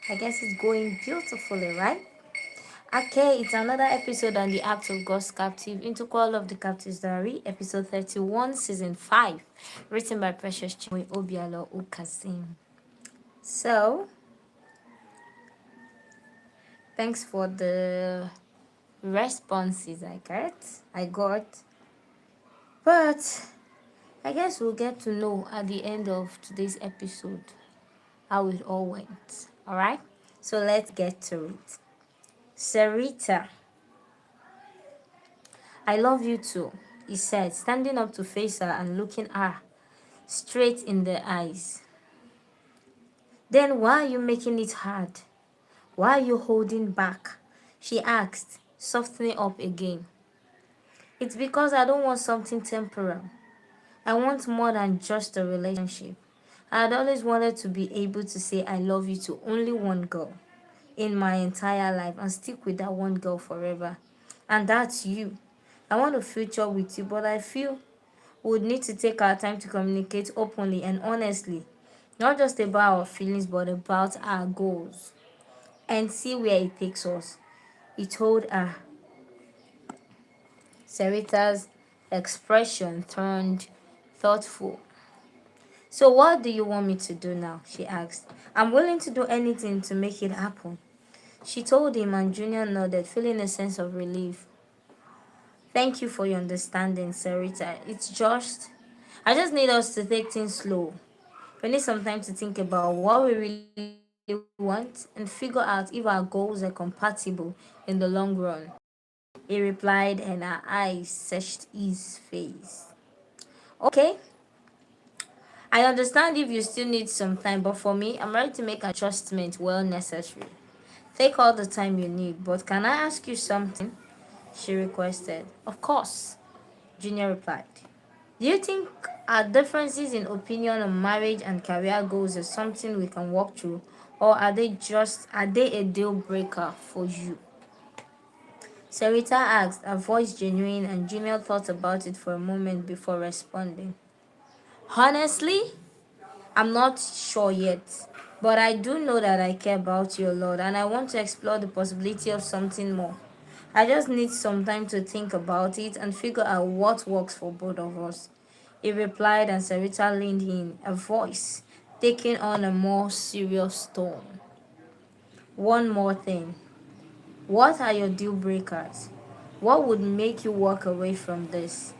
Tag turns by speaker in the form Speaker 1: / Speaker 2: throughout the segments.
Speaker 1: I guess it's going beautifully, right? Okay, it's another episode on the Act of God's Captive into Call of the Captive's Diary, episode 31, season 5, written by Precious Chinwe Obialor-Ukazim. So, thanks for the responses I got, but I guess we'll get to know at the end of today's episode how it all went. All right, so let's get to it. Sarita, I love you too, he said, standing up to face her and looking her straight in the eyes. Then why are you making it hard? Why are you holding back? She asked, softening up again. It's because I don't want something temporal. I want more than just a relationship. I had always wanted to be able to say I love you to only one girl in my entire life and stick with that one girl forever. And that's you. I want a future with you, but I feel we would need to take our time to communicate openly and honestly, not just about our feelings, but about our goals, and see where it takes us. He told her. Sarita's expression turned thoughtful. So what do you want me to do now? She asked. I'm willing to do anything to make it happen. She told him, and Junior nodded, feeling a sense of relief. Thank you for your understanding, Sarita. I just need us to take things slow. We need some time to think about what we really want and figure out if our goals are compatible in the long run. He replied, and her eyes searched his face. Okay, I understand if you still need some time, but for me, I'm ready to make adjustments well necessary. Take all the time you need, but can I ask you something? She requested. Of course, Junior replied. Do you think our differences in opinion on marriage and career goals is something we can work through, or are they a deal breaker for you? Sarita asked, her voice genuine, and Junior thought about it for a moment before responding. Honestly, I'm not sure yet, but I do know that I care about you a lot and I want to explore the possibility of something more. I just need some time to think about it and figure out what works for both of us. He replied, and Sarita leaned in, her voice taking on a more serious tone. One more thing. What are your deal breakers? What would make you walk away from this?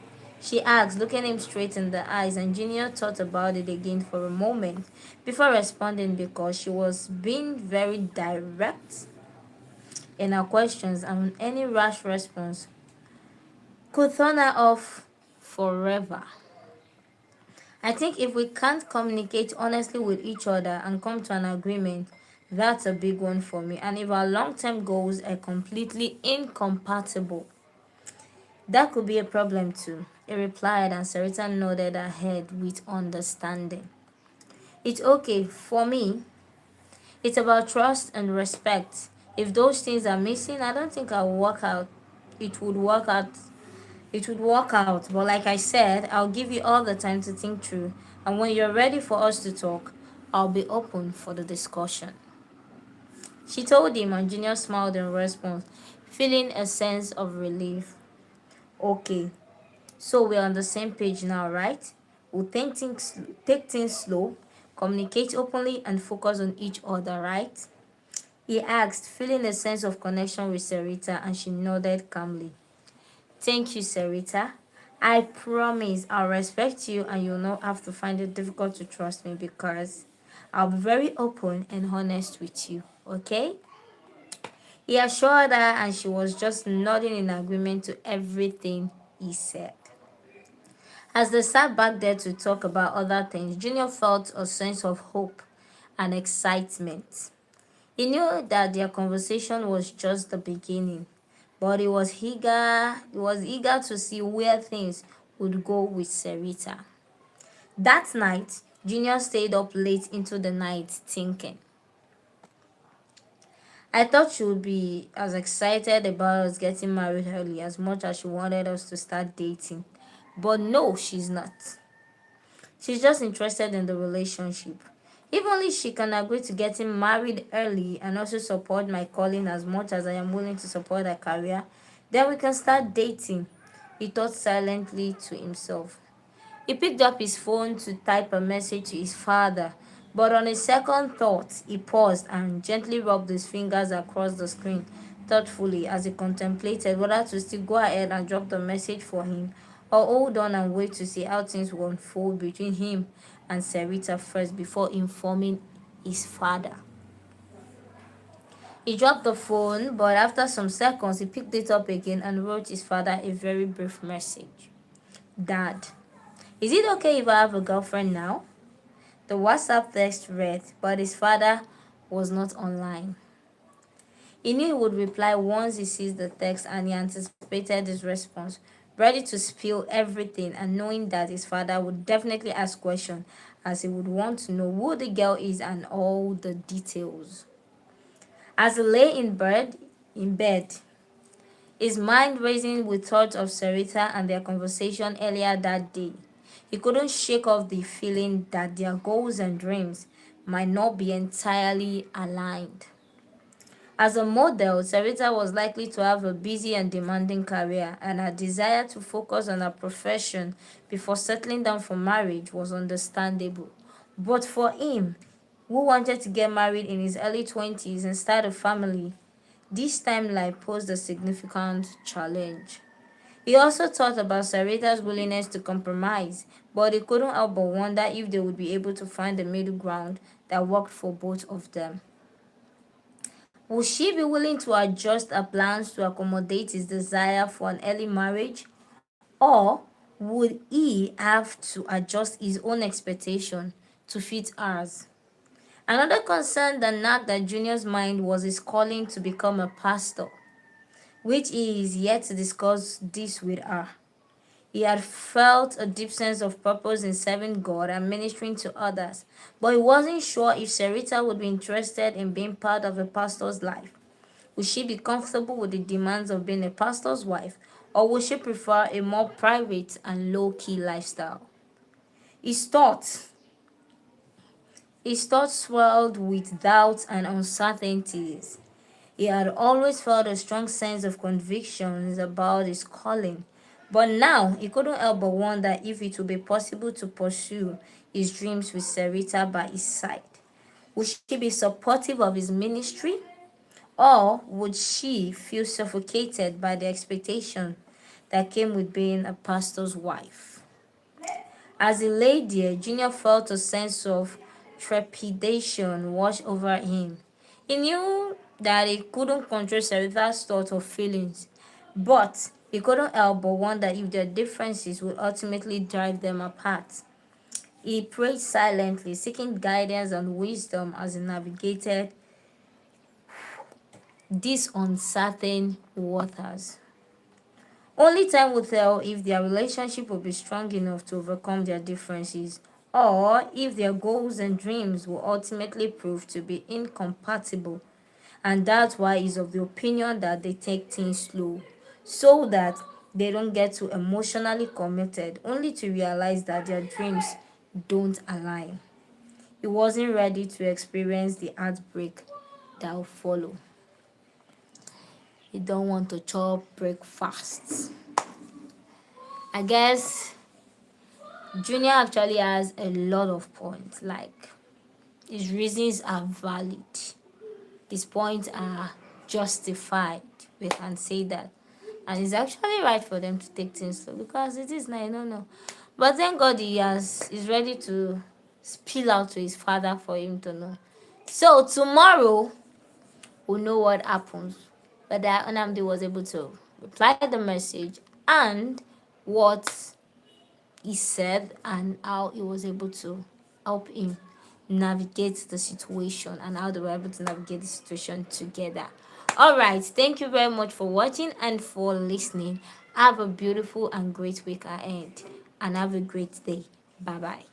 Speaker 1: She asked, looking him straight in the eyes, and Junior thought about it again for a moment before responding because she was being very direct in her questions, and any rash response could turn her off forever. I think if we can't communicate honestly with each other and come to an agreement, that's a big one for me. And if our long term goals are completely incompatible, that could be a problem too. He replied, and Sarita nodded her head with understanding. It's okay for me. It's about trust and respect. If those things are missing, I don't think I'll work out. It would work out. It would work out. But like I said, I'll give you all the time to think through. And when you're ready for us to talk, I'll be open for the discussion. She told him, and Junior smiled in response, feeling a sense of relief. Okay, so we're on the same page now, right? We'll take things slow, communicate openly, and focus on each other, right? He asked, feeling a sense of connection with Sarita, and she nodded calmly. Thank you, Sarita. I promise I'll respect you and you'll not have to find it difficult to trust me because I'll be very open and honest with you, okay? He assured her and she was just nodding in agreement to everything he said. As they sat back there to talk about other things, Junior felt a sense of hope and excitement. He knew that their conversation was just the beginning, but he was eager to see where things would go with Sarita. That night, Junior stayed up late into the night thinking. I thought she would be as excited about us getting married early as much as she wanted us to start dating. But no, she's not. She's just interested in the relationship. If only she can agree to getting married early and also support my calling as much as I am willing to support her career, then we can start dating, he thought silently to himself. He picked up his phone to type a message to his father, but on a second thought, he paused and gently rubbed his fingers across the screen thoughtfully as he contemplated whether to still go ahead and drop the message for him or hold on and wait to see how things will unfold between him and Sarita first before informing his father. He dropped the phone, but after some seconds, he picked it up again and wrote his father a very brief message. Dad, is it okay if I have a girlfriend now? The WhatsApp text read, but his father was not online. He knew he would reply once he sees the text and he anticipated his response, ready to spill everything and knowing that his father would definitely ask questions as he would want to know who the girl is and all the details. As he lay in bed, his mind racing with thoughts of Sarita and their conversation earlier that day. He couldn't shake off the feeling that their goals and dreams might not be entirely aligned. As a model, Sarita was likely to have a busy and demanding career, and her desire to focus on her profession before settling down for marriage was understandable. But for him, who wanted to get married in his early 20s and start a family, this timeline posed a significant challenge. He also thought about Sarita's willingness to compromise, but he couldn't help but wonder if they would be able to find a middle ground that worked for both of them. Would she be willing to adjust her plans to accommodate his desire for an early marriage? Or would he have to adjust his own expectation to fit hers? Another concern that nagged at Junior's mind was his calling to become a pastor, which he is yet to discuss this with her. He had felt a deep sense of purpose in serving God and ministering to others, but he wasn't sure if Sarita would be interested in being part of a pastor's life. Would she be comfortable with the demands of being a pastor's wife, or would she prefer a more private and low-key lifestyle? His thoughts, his thoughts swelled with doubts and uncertainties. He had always felt a strong sense of convictions about his calling, but now he couldn't help but wonder if it would be possible to pursue his dreams with Sarita by his side. Would she be supportive of his ministry? Or would she feel suffocated by the expectation that came with being a pastor's wife? As he lay there, Junior felt a sense of trepidation wash over him. He knew that he couldn't control Sarita's thoughts or feelings, but he couldn't help but wonder if their differences would ultimately drive them apart. He prayed silently, seeking guidance and wisdom as he navigated these uncertain waters. Only time will tell if their relationship will be strong enough to overcome their differences, or if their goals and dreams will ultimately prove to be incompatible. And that's why he's of the opinion that they take things slow, so that they don't get too emotionally committed, only to realize that their dreams don't align. He wasn't ready to experience the heartbreak that will follow. You don't want to chop breakfast. I guess Junior actually has a lot of points. Like, his reasons are valid, his points are justified. We can say that. And it's actually right for them to take things slow because it is now, I don't know. But thank God he's ready to spill out to his father for him to know. So tomorrow we'll know what happens. Whether Onamdi was able to reply the message and what he said and how he was able to help him navigate the situation and how they were able to navigate the situation together. All right, thank you very much for watching and for listening. Have a beautiful and great week ahead and have a great day. Bye bye.